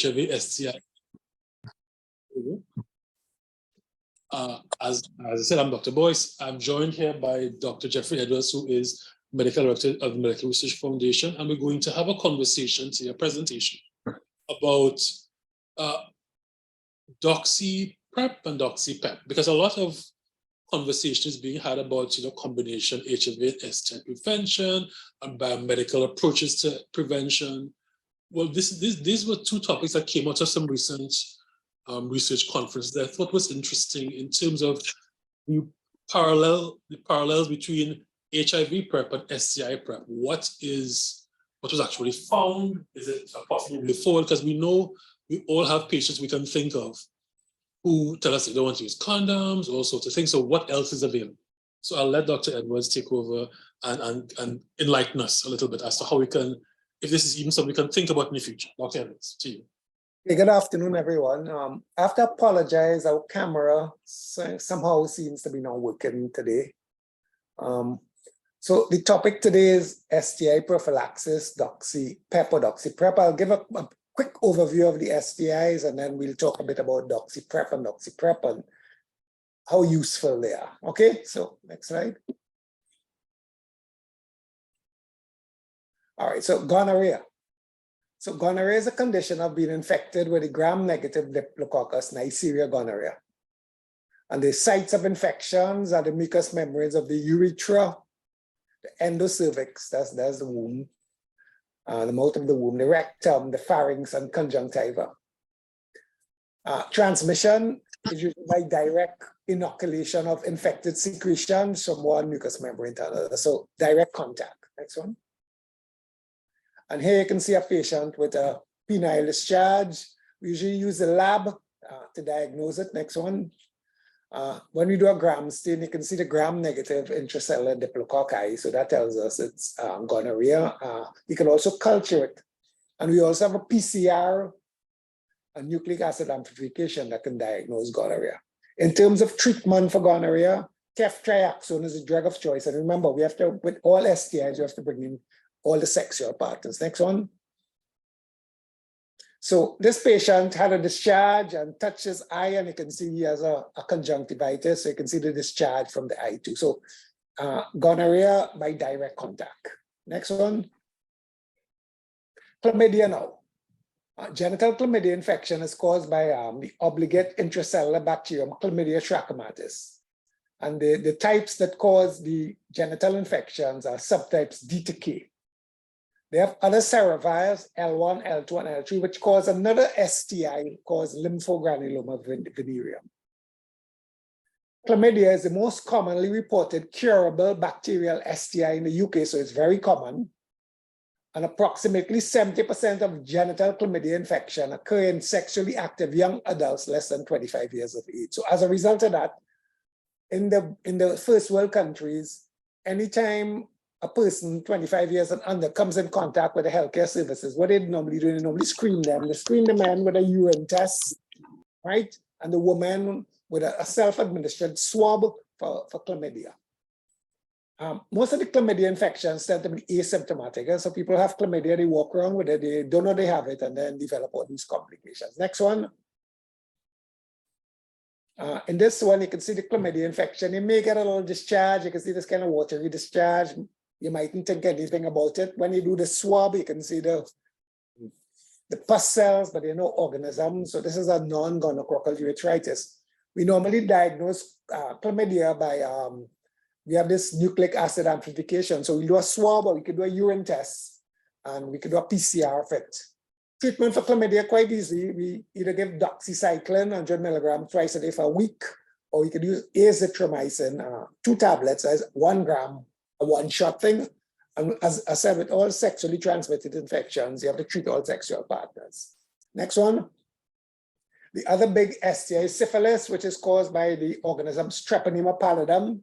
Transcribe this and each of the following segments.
HIV, STI. As I said, I'm Dr. Boyce. I'm joined here by Dr. Jeffrey Edwards, who is Medical Director of the Medical Research Foundation, and we're going to have a conversation, a presentation about Doxy-PrEP and Doxy-PEP, because a lot of conversation is being had about combination HIV and STI prevention and biomedical approaches to prevention. Well, these were two topics that came out of some recent research conference that I thought was interesting in terms of the parallels between HIV PrEP and STI PrEP. What was actually found? Is it possible way forward? Because we know we all have patients we can think of who tell us they don't want to use condoms, all sorts of things. So what else is available? So I'll let Dr. Edwards take over and enlighten us a little bit as to how we can, if this is even something we can think about in the future. Dr. Edwards, to you. Hey, good afternoon, everyone. I have to apologize. Our camera somehow seems to be not working today. So the topic today is STI prophylaxis, Doxy-PEP or Doxy-PrEP. I'll give a quick overview of the STIs, and then we'll talk a bit about Doxy-PrEP and Doxy-PrEP and how useful they are. Okay, so next slide. All right, so gonorrhea. So gonorrhea is a condition of being infected with the gram-negative Diplococcus Neisseria gonorrhea. And the sites of infections are the mucous membranes of the urethra, the endocervix, that's the womb, the mouth of the womb, the rectum, the pharynx, and conjunctiva. Transmission is usually by direct inoculation of infected secretions from one mucous membrane to another. So direct contact. Next one. And here you can see a patient with a penile discharge. We usually use the lab to diagnose it. Next one. When we do a gram stain, you can see the gram-negative intracellular diplococci. So that tells us it's gonorrhea. You can also culture it. And we also have a PCR, a nucleic acid amplification that can diagnose gonorrhea. In terms of treatment for gonorrhea, ceftriaxone is a drug of choice. And remember, we have to, with all STIs, we have to bring in all the sexual partners. Next one. So this patient had a discharge and touched his eye, and you can see he has a conjunctivitis. So you can see the discharge from the eye too. So gonorrhea by direct contact. Next one. Chlamydia now. Genital chlamydia infection is caused by the obligate intracellular bacterium Chlamydia trachomatis. And the types that cause the genital infections are subtypes D to K. They have other serovirus, L1, L2, and L3, which cause another STI called lymphogranuloma venereum. Chlamydia is the most commonly reported curable bacterial STI in the UK, so it's very common. And approximately 70% of genital chlamydia infection occur in sexually active young adults less than 25 years of age. So as a result of that, in the first world countries, anytime a person 25 years and under comes in contact with the healthcare services, what they normally do, they normally screen them. They screen the man with a urine test, right? And the woman with a self-administered swab for chlamydia. Most of the chlamydia infections tend to be asymptomatic. And so people have chlamydia, they walk around with it, they don't know they have it, and then develop all these complications. Next one. In this one, you can see the chlamydia infection. You may get a little discharge. You can see this kind of watery discharge. You mightn't think anything about it. When you do the swab, you can see the pus cells, but there are no organisms. So this is a non-gonococcal urethritis. We normally diagnose chlamydia by, we have this nucleic acid amplification. So we do a swab, or we could do a urine test, and we could do a PCR of it. Treatment for chlamydia quite easy. We either give Doxycycline 100 milligrams twice a day for a week, or we could use azithromycin, 2 tablets as 1 gram, a one-shot thing. And as I said, with all sexually transmitted infections, you have to treat all sexual partners. Next one. The other big STI is syphilis, which is caused by the organism Treponema pallidum.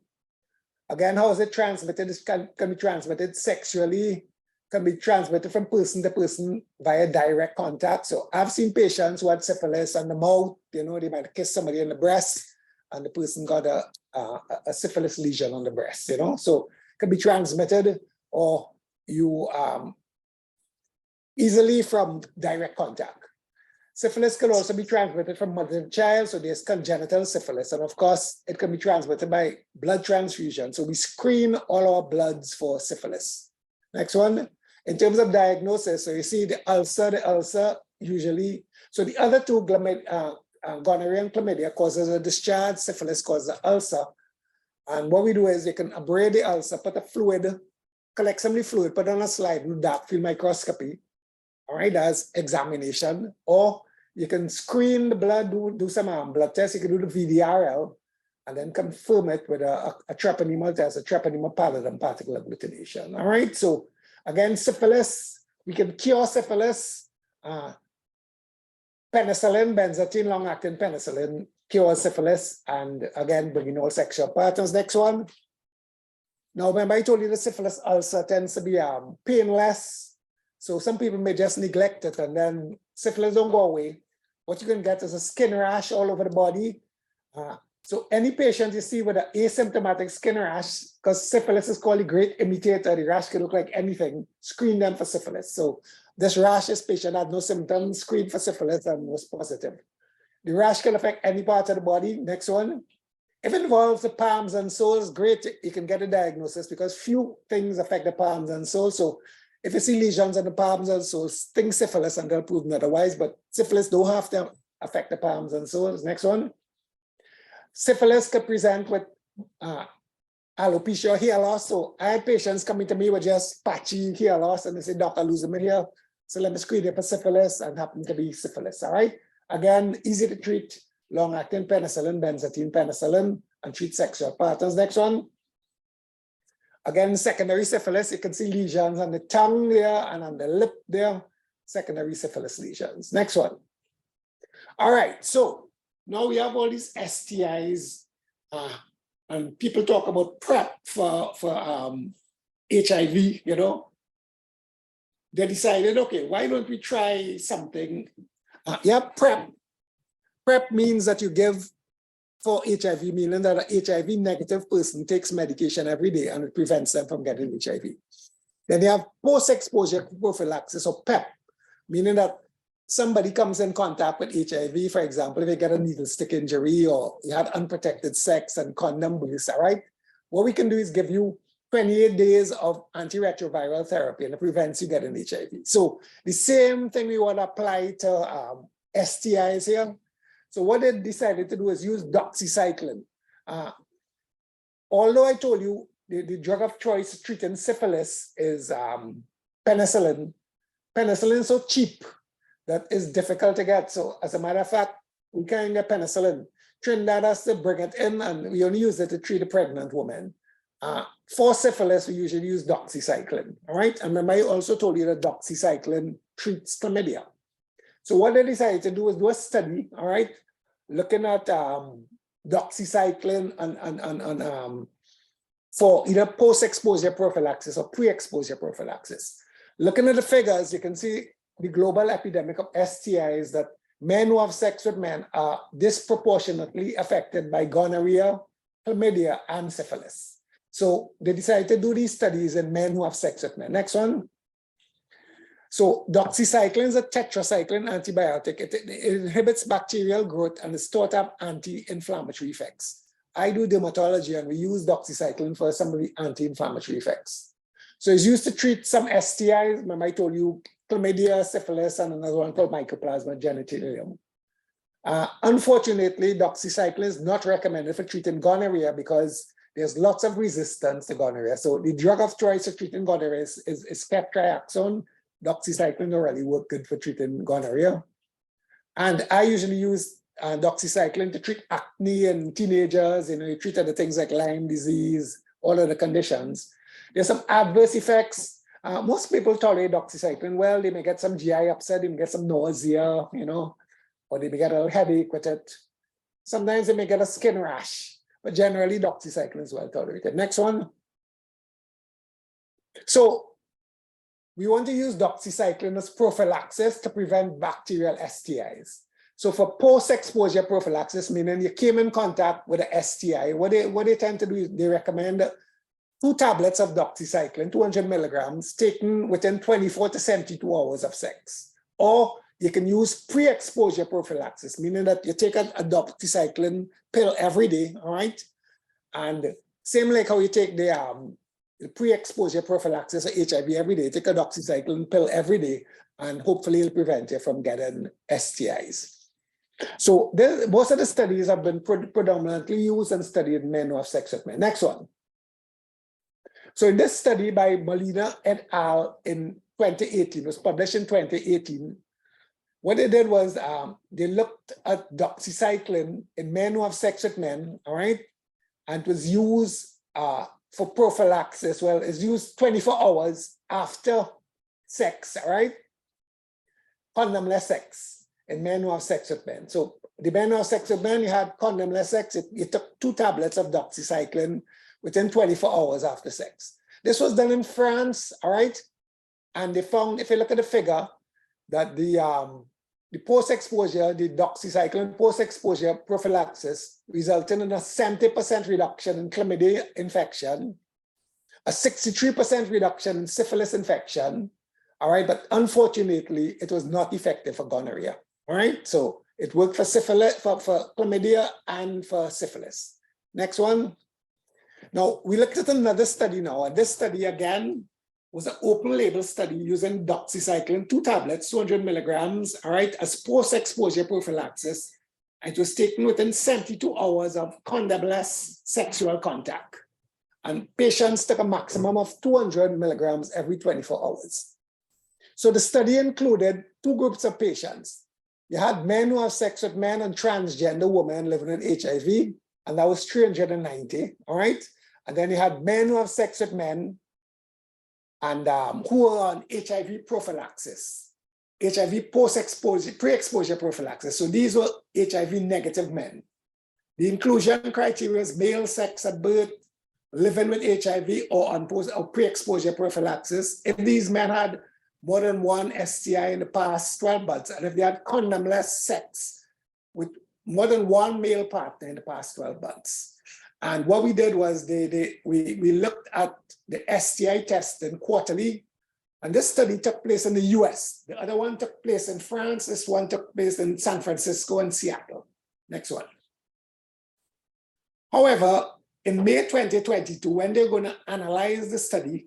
Again, how is it transmitted? It can be transmitted sexually, can be transmitted from person to person via direct contact. So I've seen patients who had syphilis on the mouth, they might kiss somebody in the breast, and the person got a syphilis lesion on the breast, So it can be transmitted, or you easily from direct contact. Syphilis can also be transmitted from mother to child, so there's congenital syphilis. And of course, it can be transmitted by blood transfusion. So we screen all our bloods for syphilis. Next one, in terms of diagnosis, so you see the ulcer usually, so the other two, gonorrhea and chlamydia causes a discharge, syphilis causes an ulcer. And what we do is you can abrade the ulcer, put a fluid, collect some fluid, put it on a slide, do dark field microscopy. All right, that's examination. Or you can screen the blood, do some blood tests. You can do the VDRL and then confirm it with a treponemal test, a treponemal pallidum particle agglutination. All right, so again, syphilis, we can cure syphilis. Penicillin, benzathine, long-acting penicillin cures syphilis. And again, bringing all sexual partners. Next one. Now, remember I told you the syphilis ulcer tends to be painless. So some people may just neglect it and then syphilis don't go away. What you can get is a skin rash all over the body. So any patient you see with an asymptomatic skin rash, because syphilis is called a great imitator, the rash can look like anything, screen them for syphilis. So this rash, this patient had no symptoms, screened for syphilis and was positive. The rash can affect any part of the body. Next one. If it involves the palms and soles, great, you can get a diagnosis because few things affect the palms and soles. So if you see lesions on the palms and soles, think syphilis until proven otherwise, but syphilis don't have to affect the palms and soles. Next one. Syphilis could present with alopecia or hair loss. So I had patients coming to me with just patchy hair loss and they say, "Doc, I'm losing my hair. So let me screen you for syphilis," and happen to be syphilis, all right? Again, easy to treat, long-acting penicillin, benzathine penicillin, and treat sexual partners. Next one. Again, secondary syphilis, you can see lesions on the tongue there and on the lip there, secondary syphilis lesions. Next one. All right, so now we have all these STIs, and people talk about PrEP for HIV, you know. They decided, okay, why don't we try something? PrEP. PrEP means that you give for HIV, meaning that an HIV negative person takes medication every day and it prevents them from getting HIV. Then you have post-exposure prophylaxis or PEP, meaning that somebody comes in contact with HIV, for example, if you get a needle stick injury or you had unprotected sex and condom use, all right? What we can do is give you 28 days of antiretroviral therapy and it prevents you getting HIV. So the same thing we want to apply to STIs here. So what they decided to do is use doxycycline. Although I told you the drug of choice treating syphilis is penicillin. Penicillin is so cheap that is difficult to get. So as a matter of fact, we can't get penicillin. Trinidad has to bring it in and we only use it to treat a pregnant woman. For syphilis, we usually use doxycycline, all right? And remember, I also told you that doxycycline treats chlamydia. So what they decided to do is do a study, all right, looking at doxycycline and for either post-exposure prophylaxis or pre-exposure prophylaxis. Looking at the figures, you can see the global epidemic of STIs that men who have sex with men are disproportionately affected by gonorrhea, chlamydia, and syphilis. So they decided to do these studies in men who have sex with men. Next one. So doxycycline is a tetracycline antibiotic. It inhibits bacterial growth and is thought to have anti-inflammatory effects. I do dermatology and we use doxycycline for some of the anti-inflammatory effects. So it's used to treat some STIs. Remember I told you chlamydia, syphilis, and another one called mycoplasma genitalium. Unfortunately, doxycycline is not recommended for treating gonorrhea because there's lots of resistance to gonorrhea. So the drug of choice for treating gonorrhea is ceftriaxone. Doxycycline don't really work good for treating gonorrhea. And I usually use doxycycline to treat acne in teenagers. You know, you treat other things like Lyme disease, all of the conditions. There's some adverse effects. Most people tolerate doxycycline well. They may get some GI upset, they may get some nausea, you know, or they may get a little headache with it. Sometimes they may get a skin rash. But generally, doxycycline is well tolerated. Next one. So we want to use doxycycline as prophylaxis to prevent bacterial STIs. So for post-exposure prophylaxis, meaning you came in contact with a STI, what they tend to do is they recommend 2 tablets of doxycycline, 200 milligrams, taken within 24 to 72 hours of sex. Or you can use pre-exposure prophylaxis, meaning that you take a doxycycline pill every day, all right? And same like how you take the pre-exposure prophylaxis for HIV every day, take a doxycycline pill every day, and hopefully it'll prevent you from getting STIs. So most of the studies have been predominantly used and studied in men who have sex with men. Next one. So in this study by Molina et al. In 2018, it was published in 2018, what they did was they looked at doxycycline in men who have sex with men, all right? And it was used for prophylaxis. Well, it's used 24 hours after sex, all right? Condomless sex in men who have sex with men. So the men who have sex with men, you had condomless sex, you took 2 tablets of doxycycline within 24 hours after sex. This was done in France, all right? And they found, if you look at the figure, that the post-exposure, the doxycycline post-exposure prophylaxis resulted in a 70% reduction in chlamydia infection, a 63% reduction in syphilis infection, all right? But unfortunately, it was not effective for gonorrhea, all right? So it worked for syphilis, for chlamydia and for syphilis. Next one. Now, we looked at another study now, and this study again was an open label study using doxycycline, 2 tablets, 200 milligrams, all right, as post-exposure prophylaxis. It was taken within 72 hours of condomless sexual contact. And patients took a maximum of 200 milligrams every 24 hours. So the study included 2 groups of patients. You had men who have sex with men and transgender women living with HIV, and that was 390, all right? And then you had men who have sex with men and who were on HIV prophylaxis, HIV post-exposure, pre-exposure prophylaxis. So these were HIV negative men. The inclusion criteria is male, sex at birth, living with HIV, or on post or pre-exposure prophylaxis. If these men had more than 1 STI in the past 12 months, and if they had condomless sex with more than 1 male partner in the past 12 months. And what we did was we looked at the STI testing quarterly, and this study took place in the US. The other one took place in France. This one took place in San Francisco and Seattle. Next one. However, in May 2022, when they're going to analyze the study,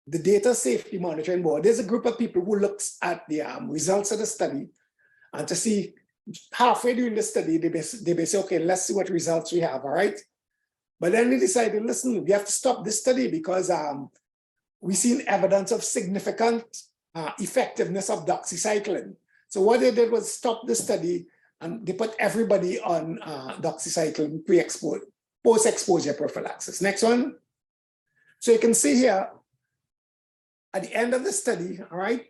the Data Safety Monitoring Board, there's a group of people who looks at the results of the study, and to see halfway during the study, they say, okay, let's see what results we have, all right? But then they decided, listen, we have to stop this study because we've seen evidence of significant effectiveness of doxycycline. So what they did was stop the study, and they put everybody on doxycycline post-exposure prophylaxis. Next one. So you can see here, at the end of the study, all right,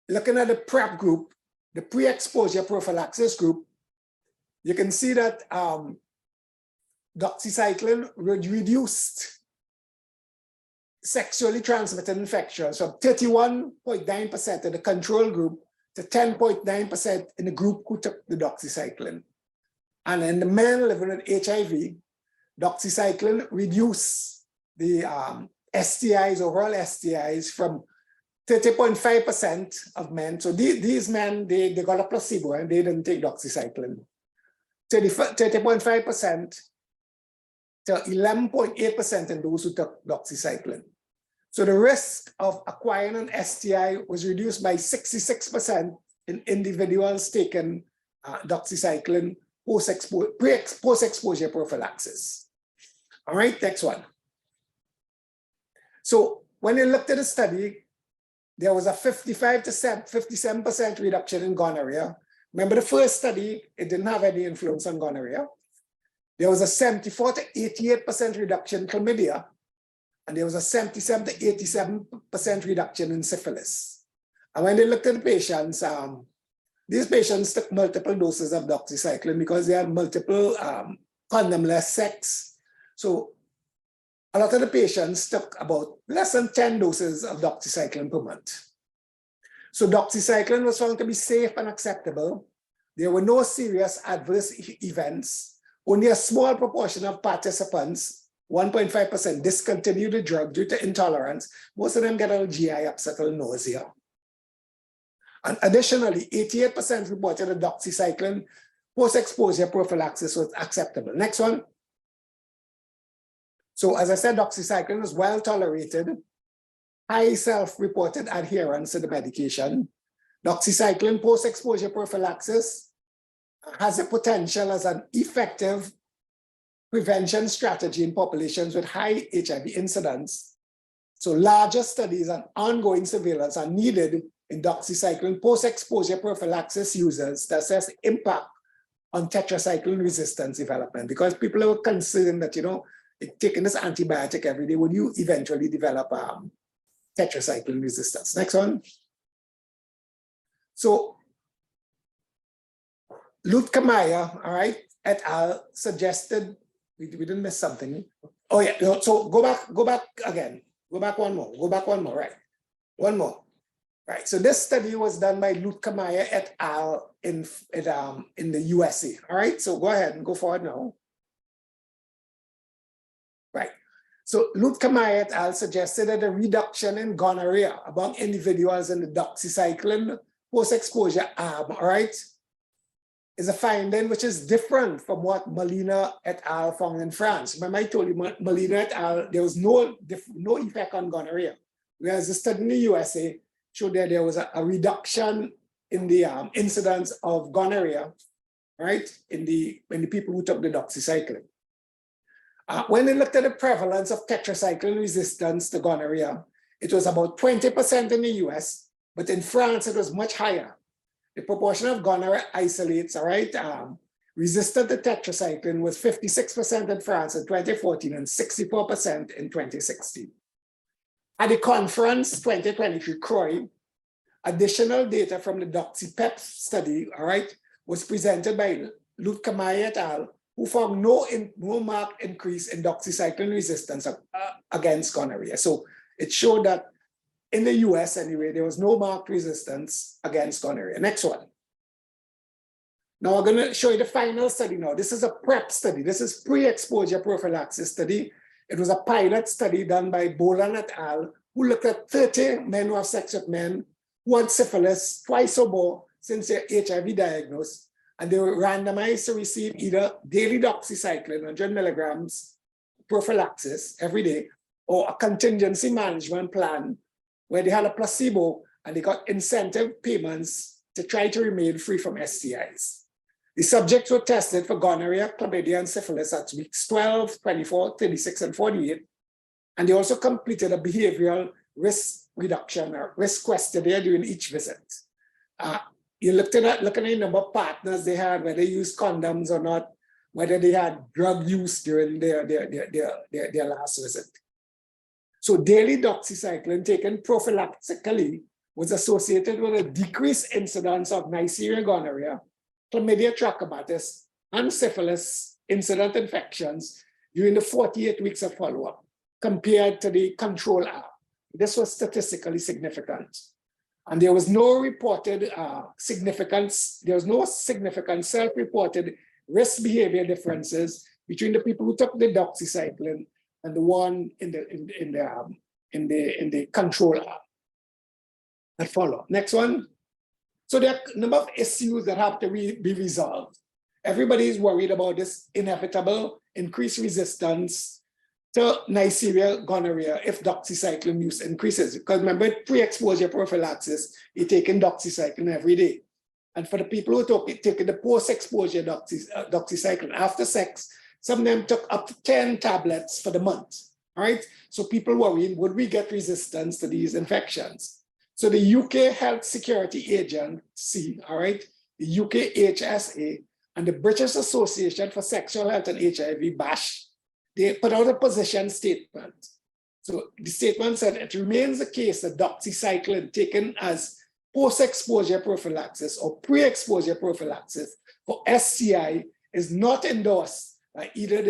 looking at the PrEP group, the pre-exposure prophylaxis group, you can see that doxycycline reduced sexually transmitted infections from 31.9% in the control group to 10.9% in the group who took the doxycycline. And in the men living with HIV, doxycycline reduced the STIs, overall STIs, from 30.5% of men. So these men, they got a placebo and they didn't take doxycycline. 30.5% to 11.8% in those who took doxycycline. So the risk of acquiring an STI was reduced by 66% in individuals taking doxycycline post-exposure prophylaxis. All right, next one. So when you looked at the study, there was a 55 to 57% reduction in gonorrhea. Remember the first study, it didn't have any influence on gonorrhea. There was a 74 to 88% reduction in chlamydia, and there was a 77 to 87% reduction in syphilis. And when they looked at the patients, these patients took multiple doses of doxycycline because they had multiple condomless sex. So a lot of the patients took about less than 10 doses of doxycycline per month. So doxycycline was found to be safe and acceptable. There were no serious adverse events. Only a small proportion of participants, 1.5%, discontinued the drug due to intolerance. Most of them get a GI upset or nausea. And additionally, 88% reported that doxycycline post-exposure prophylaxis was acceptable. Next one. So as I said, doxycycline is well tolerated, high self-reported adherence to the medication. Doxycycline post-exposure prophylaxis has a potential as an effective prevention strategy in populations with high HIV incidence. So larger studies and ongoing surveillance are needed in doxycycline post-exposure prophylaxis users to assess the impact on tetracycline resistance development, because people are concerned that, you know, taking this antibiotic every day, would you eventually develop tetracycline resistance? Next one. So Lutkamaya, all right, et al. Suggested, we didn't miss something. Oh yeah, so go back again. Go back one more, right? One more. Right, so this study was done by Lutkamaya et al. In the USA. All right, so go ahead and go forward now. Right, so Lutkamaya et al. Suggested that a reduction in gonorrhea among individuals in the doxycycline post-exposure arm, all right, is a finding which is different from what Molina et al. Found in France. Remember I told you Molina et al., there was no effect on gonorrhea, whereas the study in the USA showed that there was a reduction in the incidence of gonorrhea, right, when the people who took the doxycycline. When they looked at the prevalence of tetracycline resistance to gonorrhea, it was about 20% in the US, but in France it was much higher. The proportion of gonorrhea isolates, all right, resistant to tetracycline was 56% in France in 2014 and 64% in 2016. At the conference 2023 CROI, additional data from the Doxy-PEP study, all right, was presented by Lutkamaya et al., who found no marked increase in doxycycline resistance against gonorrhea. So it showed that in the US anyway, there was no marked resistance against gonorrhea. Next one. Now I'm going to show you the final study now. This is a PrEP study. This is pre-exposure prophylaxis study. It was a pilot study done by Bolan et al., who looked at 30 men who have sex with men who had syphilis twice or more since their HIV diagnosis, and they were randomized to receive either daily doxycycline, 100 milligrams prophylaxis every day, or a contingency management plan where they had a placebo and they got incentive payments to try to remain free from STIs. The subjects were tested for gonorrhea, chlamydia, and syphilis at weeks 12, 24, 36, and 48. And they also completed a behavioral risk reduction or risk questionnaire during each visit. You're looking at the number of partners they had, whether they used condoms or not, whether they had drug use during their last visit. So daily doxycycline taken prophylactically was associated with a decreased incidence of Neisseria gonorrhea, chlamydia trachomatis, and syphilis incident infections during the 48 weeks of follow-up compared to the control arm. This was statistically significant. And there was no reported significance, there was no significant self-reported risk behavior differences between the people who took the doxycycline and the one in the control arm that follow. Next one. So there are a number of issues that have to be resolved. Everybody is worried about this inevitable increased resistance to Neisseria gonorrhea if doxycycline use increases. Because remember, pre-exposure prophylaxis, you're taking doxycycline every day. And for the people who taking the post-exposure doxycycline after sex, some of them took up to 10 tablets for the month, all right? So people worrying, would we get resistance to these infections? So the UK Health Security Agency, all right, the UK HSA, and the British Association for Sexual Health and HIV, BASH, they put out a position statement. So the statement said it remains the case that doxycycline taken as post-exposure prophylaxis or pre-exposure prophylaxis for STI is not endorsed by either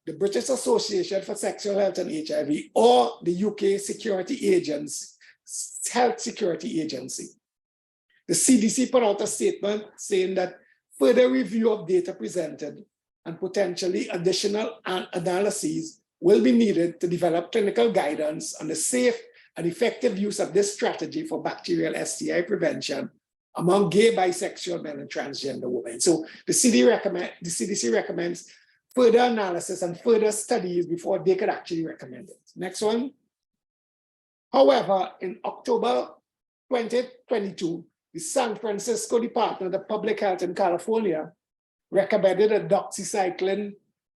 the British Association for Sexual Health and HIV or the UK Security Agency, Health Security Agency. The CDC put out a statement saying that further review of data presented and potentially additional analyses will be needed to develop clinical guidance on the safe an effective use of this strategy for bacterial STI prevention among gay, bisexual men and transgender women. So the CDC recommends further analysis and further studies before they could actually recommend it. Next one. However, in October 2022, the San Francisco Department of Public Health in California recommended that doxycycline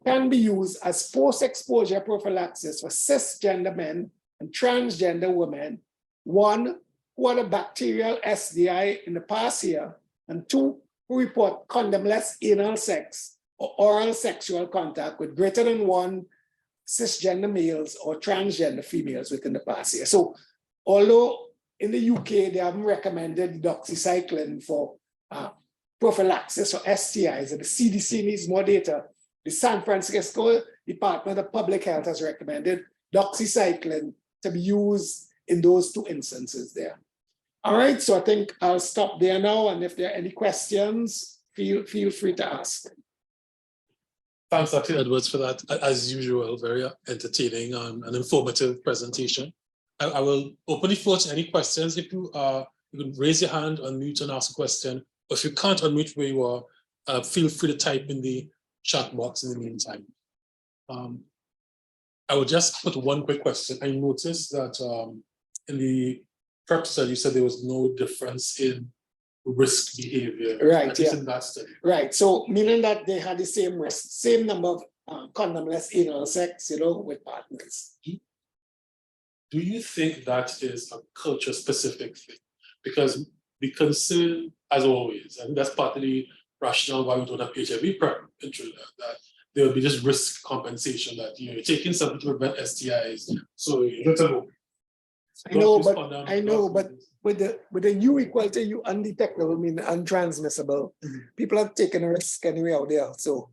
can be used as post-exposure prophylaxis for cisgender men and transgender women, one, who had a bacterial STI in the past year, and two, who report condomless anal sex or oral sexual contact with greater than one cisgender males or transgender females within the past year. So although in the UK, they haven't recommended doxycycline for prophylaxis or STIs, and the CDC needs more data, the San Francisco Department of Public Health has recommended doxycycline to be used in those two instances there. All right, so I think I'll stop there now, and if there are any questions, feel free to ask. Thanks, Dr. Edwards, for that, as usual, very entertaining and informative presentation. I will open the floor to any questions. If you can raise your hand, unmute and ask a question. Or if you can't unmute where you are, feel free to type in the chat box in the meantime. I will just put one quick question. I noticed that in the PrEP study, you said there was no difference in risk behavior. Right, yeah. In that study. Right, so meaning that they had the same risk, same number of condomless anal sex, with partners. Do you think that is a culture-specific thing? Because the concern, as always, and that's partly rationale why we don't have HIV PrEP in Trinidad, that there will be this risk compensation that you're taking something to prevent STIs. So you don't know. I know, but with the U equal to U undetectable, I mean untransmissible, people are taking a risk anyway out there. So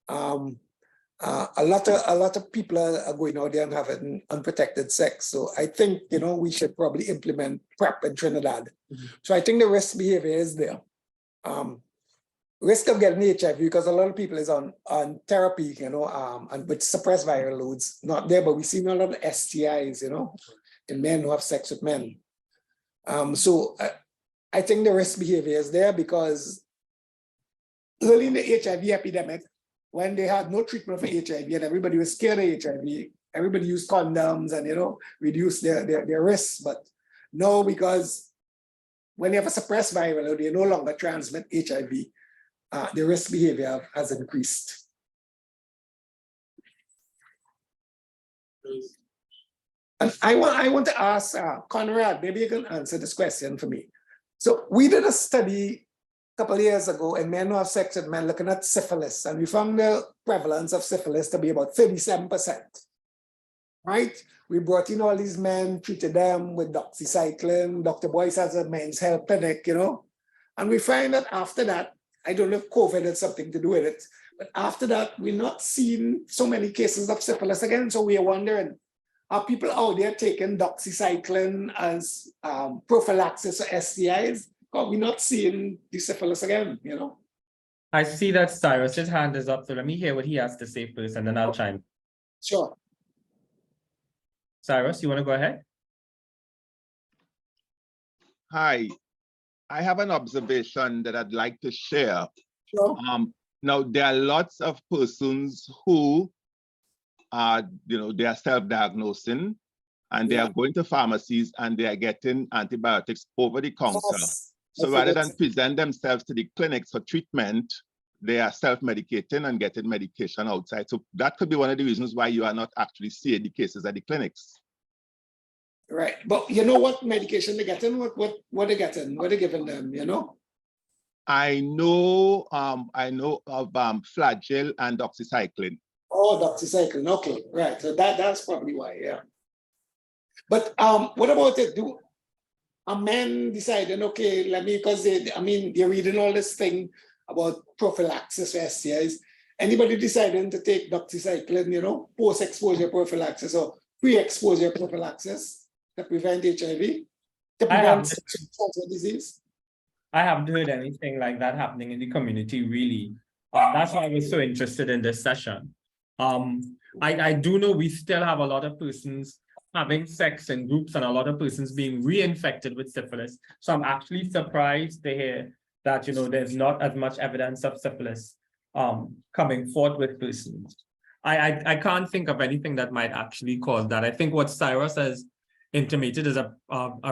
a lot of people are going out there and having unprotected sex. So I think we should probably implement PrEP in Trinidad. So I think the risk behavior is there. Risk of getting HIV, because a lot of people is on therapy, and with suppressed viral loads, not there, but we see a lot of STIs, in men who have sex with men. So I think the risk behavior is there because early in the HIV epidemic, when they had no treatment for HIV and everybody was scared of HIV, everybody used condoms and, reduced their risks. But no, because when you have a suppressed viral load, you no longer transmit HIV, the risk behavior has increased. And I want to ask Conrad, maybe you can answer this question for me. So we did a study a couple of years ago in men who have sex with men looking at syphilis, and we found the prevalence of syphilis to be about 37%, right? We brought in all these men, treated them with doxycycline. Dr. Boyce has a men's health clinic, and we find that after that, I don't know if COVID had something to do with it, but after that, we're not seeing so many cases of syphilis again. So we are wondering, are people out there taking doxycycline as prophylaxis or STIs? Or we're not seeing the syphilis again, I see that Cyrus's hand is up, so let me hear what he has to say first, and then I'll chime. Sure. Cyrus, you want to go ahead? Hi, I have an observation that I'd like to share. Sure. Now, there are lots of persons who are, they are self-diagnosing and they are going to pharmacies and they are getting antibiotics over the counter. Yes. So rather than present themselves to the clinics for treatment, they are self-medicating and getting medication outside. So that could be one of the reasons why you are not actually seeing the cases at the clinics. Right, but you know what medication they're getting? What they're getting? What they're giving them? I know of Flagyl and doxycycline. Oh, doxycycline. Okay, right. So that's probably why. Yeah. But what about it? Do a men deciding, okay, let me, because they're reading all this thing about prophylaxis for STIs. Anybody deciding to take doxycycline, post-exposure prophylaxis or pre-exposure prophylaxis to prevent HIV, to prevent sexual disease? I haven't heard anything like that happening in the community, really. That's why I was so interested in this session. I do know we still have a lot of persons having sex in groups and a lot of persons being reinfected with syphilis. So I'm actually surprised to hear that, you know, there's not as much evidence of syphilis coming forth with persons. I can't think of anything that might actually cause that. I think what Cyrus has intimated is a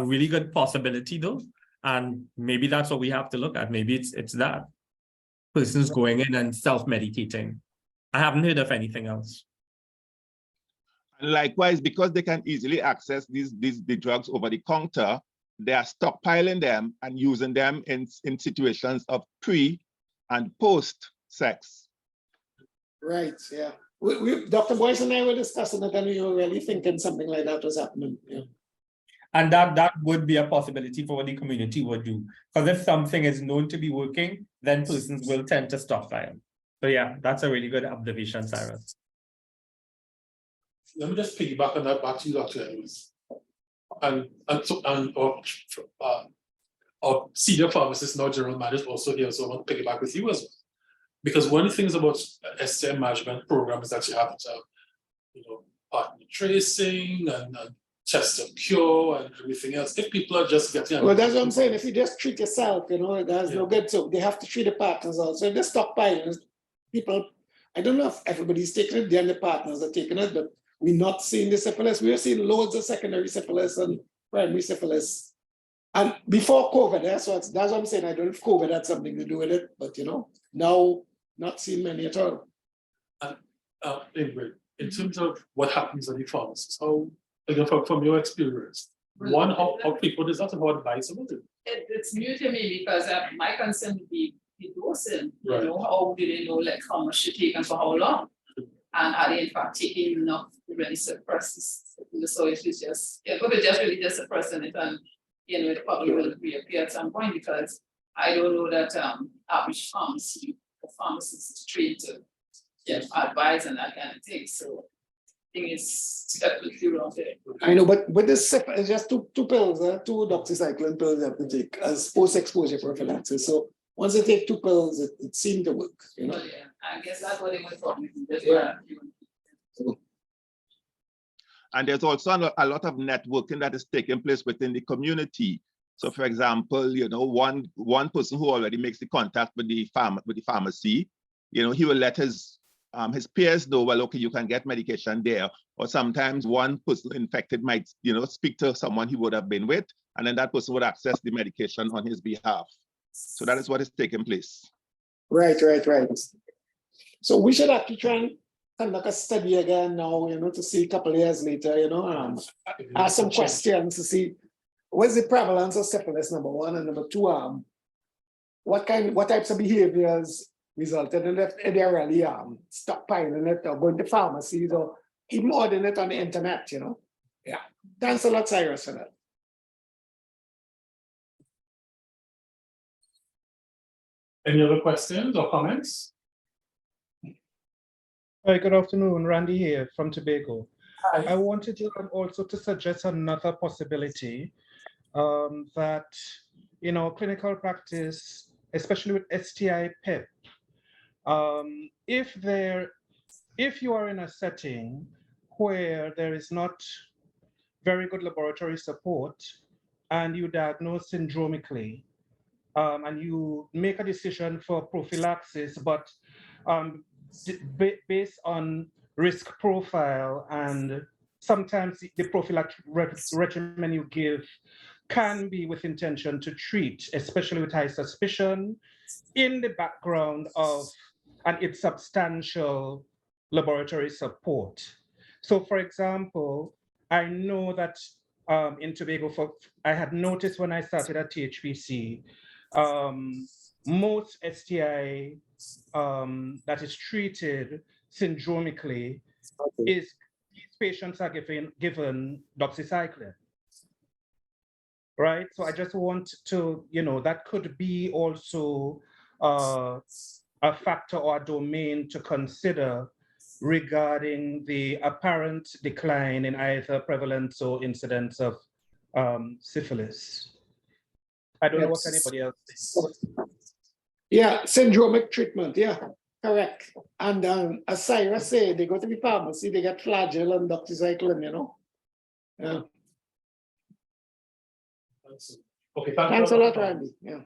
really good possibility though. And maybe that's what we have to look at. Maybe it's that. Persons going in and self-medicating. I haven't heard of anything else. Likewise, because they can easily access the drugs over the counter, they are stockpiling them and using them in situations of pre and post sex. Right, yeah. Dr. Boyce and I were discussing it, and we were really thinking something like that was happening. Yeah. And that would be a possibility for what the community would do. Because if something is known to be working, then persons will tend to stockpile. So yeah, that's a really good observation, Cyrus. Let me just piggyback on that back to you, Dr. Edwards. Our senior pharmacist, now general manager, also here, so I want to piggyback with you as well. Because one of the things about STI management program is that you have to have, you know, partner tracing and test and cure and everything else. If people are just getting... Well, that's what I'm saying. If you just treat yourself, you know, that's no good. So they have to treat the partners also. If they stockpile, people, I don't know if everybody's taking it, then the partners are taking it, but we're not seeing the syphilis. We're seeing loads of secondary syphilis and primary syphilis. And before COVID, that's what I'm saying. I don't know if COVID had something to do with it, but you know, now not seeing many at all. Anyway, in terms of what happens at the pharmacies, how, again, from your experience, one, how people is that about advice about it? It's new to me because my concern would be the dosing. Right. You know, how do they know like how much to take and for how long? And are they in fact taking enough to really suppress this? So if it's just, if it's just really just suppressing it, and you know, it probably will reappear at some point, because I don't know that average pharmacy or pharmacist is trained to advise and that kind of thing. So I think it's definitely wrong there. I know, but with this it's just two pills, two doxycycline pills you have to take as post-exposure prophylaxis. So once they take two pills, it seemed to work, you know. Well, yeah, I guess that's what they went for. And there's also a lot of networking that is taking place within the community. So for example, you know, one person who already makes the contact with the pharmacy, you know, he will let his peers know, well, okay, you can get medication there. Or sometimes one person infected might, you know, speak to someone he would have been with, and then that person would access the medication on his behalf. So that is what is taking place. Right. So we should actually try and conduct a study again now, you know, to see a couple of years later, you know, ask some questions to see what's the prevalence of syphilis, number one, and number two, what types of behaviors resulted in it, if they're really stockpiling it or going to pharmacies or even ordering it on the internet, you know. Yeah. Thanks a lot, Cyrus, for that. Any other questions or comments? Hi, good afternoon. Randy here from Tobago. Hi. I wanted to also to suggest another possibility that in our clinical practice, especially with STI PEP, if you are in a setting where there is not very good laboratory support and you diagnose syndromically, and you make a decision for prophylaxis, but based on risk profile, and sometimes the prophylactic regimen you give can be with intention to treat, especially with high suspicion, in the background of and its substantial laboratory support. So for example, I know that in Tobago, I had noticed when I started at THPC, most STI that is treated syndromically is these patients are given doxycycline, right? So I just want to, you know, that could be also a factor or a domain to consider regarding the apparent decline in either prevalence or incidence of syphilis. I don't know what anybody else thinks. Yeah, syndromic treatment, yeah, correct. And as Cyrus said, they go to the pharmacy, they get Flagyl and doxycycline, you know. Yeah. Okay, thank you. Thanks a lot, Randy. Yeah.